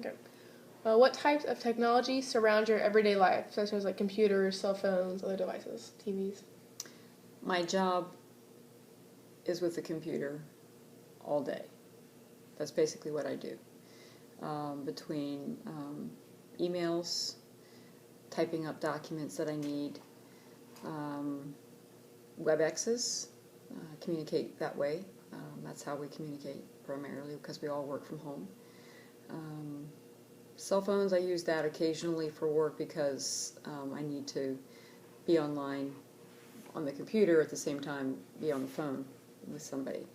Okay. What types of technology surround your everyday life, such as like computers, cell phones, other devices, TVs? My job is with the computer all day. That's basically what I do. Between emails, typing up documents that I need, WebExes, communicate that way. That's how we communicate primarily because we all work from home. Cell phones, I use that occasionally for work because I need to be online on the computer at the same time be on the phone with somebody.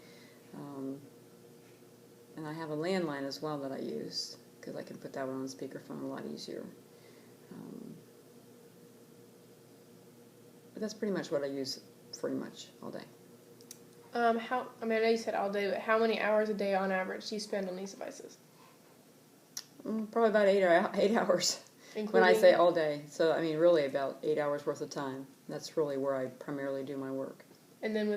And I have a landline as well that I use because I can put that one on speakerphone a lot easier. But that's pretty much what I use pretty much all day. I know you said all day, but how many hours a day on average do you spend on these devices? Probably about 8 hours. Including... When I say all day. So, I mean, really about 8 hours worth of time. That's really where I primarily do my work. And then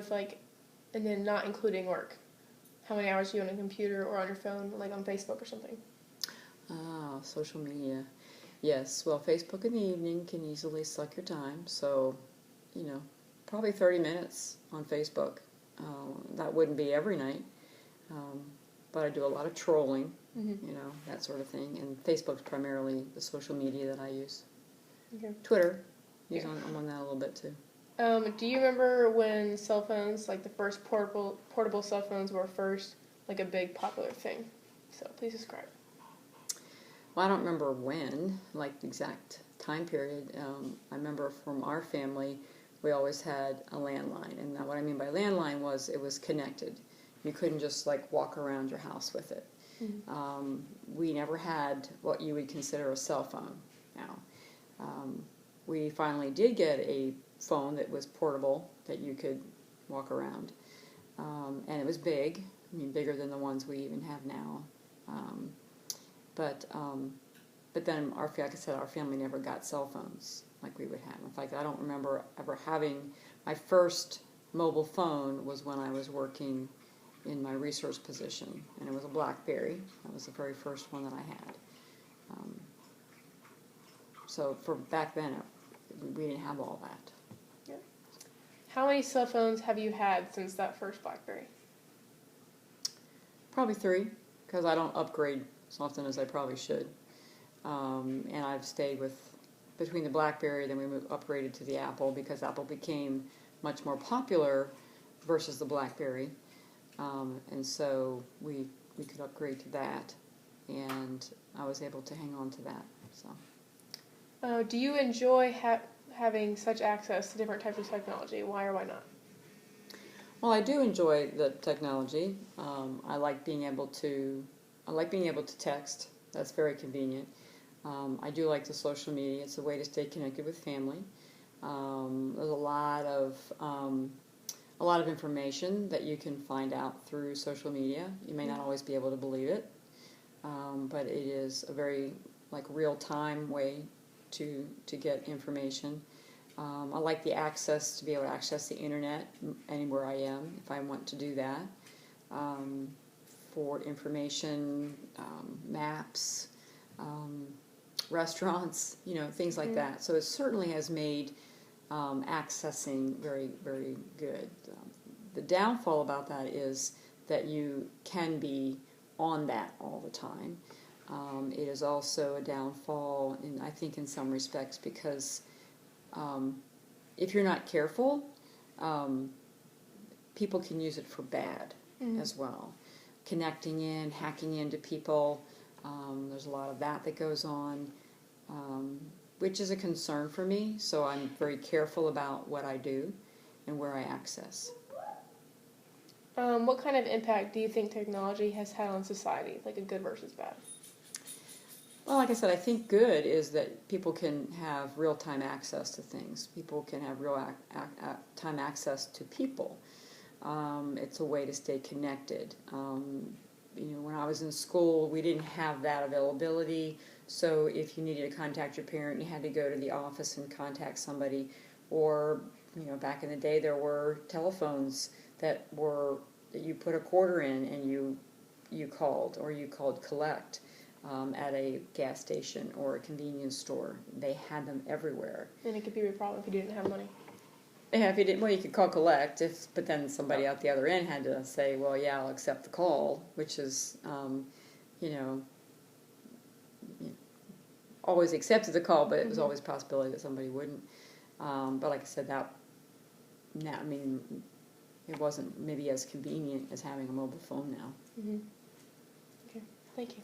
not including work. How many hours do you on a computer or on your phone, like on Facebook or something? Social media. Yes, well, Facebook in the evening can easily suck your time. So, probably 30 minutes on Facebook. That wouldn't be every night. But I do a lot of trolling, that sort of thing. And Facebook's primarily the social media that I use. Okay. Twitter, I'm on that a little bit too. Do you remember when cell phones, like the first portable cell phones were first, like a big popular thing? So please describe. Well, I don't remember when, like the exact time period. I remember from our family, we always had a landline. And what I mean by landline was it was connected. You couldn't just like walk around your house with it. Mm-hmm. We never had what you would consider a cell phone now. We finally did get a phone that was portable that you could walk around. And it was big, bigger than the ones we even have now. But then, like I said, our family never got cell phones like we would have. In fact, I don't remember ever having, my first mobile phone was when I was working in my research position, and it was a BlackBerry. That was the very first one that I had. So for back then, we didn't have all that. Yeah. How many cell phones have you had since that first BlackBerry? Probably 3, because I don't upgrade as often as I probably should. And I've stayed between the BlackBerry, then we upgraded to the Apple because Apple became much more popular versus the BlackBerry. And so we could upgrade to that, and I was able to hang on to that. So. Do you enjoy having such access to different types of technology? Why or why not? Well, I do enjoy the technology. I like being able to text. That's very convenient. I do like the social media. It's a way to stay connected with family. There's a lot of information that you can find out through social media. You may not always be able to believe it, but it is a very real-time way to get information. I like the access to be able to access the internet anywhere I am if I want to do that. For information, maps, restaurants, things like that. So it certainly has made accessing very, very good. The downfall about that is that you can be on that all the time. It is also a downfall, I think, in some respects, because if you're not careful, people can use it for bad as well. Connecting in, hacking into people, there's a lot of that goes on, which is a concern for me, so I'm very careful about what I do and where I access. What kind of impact do you think technology has had on society, like a good versus bad? Well, like I said, I think good is that people can have real-time access to things. People can have real-time access to people. It's a way to stay connected. When I was in school, we didn't have that availability. So if you needed to contact your parent, you had to go to the office and contact somebody. Or, back in the day, there were telephones that you put a quarter in and you called, or you called collect. at a gas station or a convenience store. They had them everywhere. And it could be a problem if you didn't have money. Yeah, if you didn't, well, you could call collect, but then somebody out the other end had to say, well, yeah, I'll accept the call, which is, you know, always accepted the call, but it was always a possibility that somebody wouldn't. But like I said, I mean, it wasn't maybe as convenient as having a mobile phone now. Okay, thank you.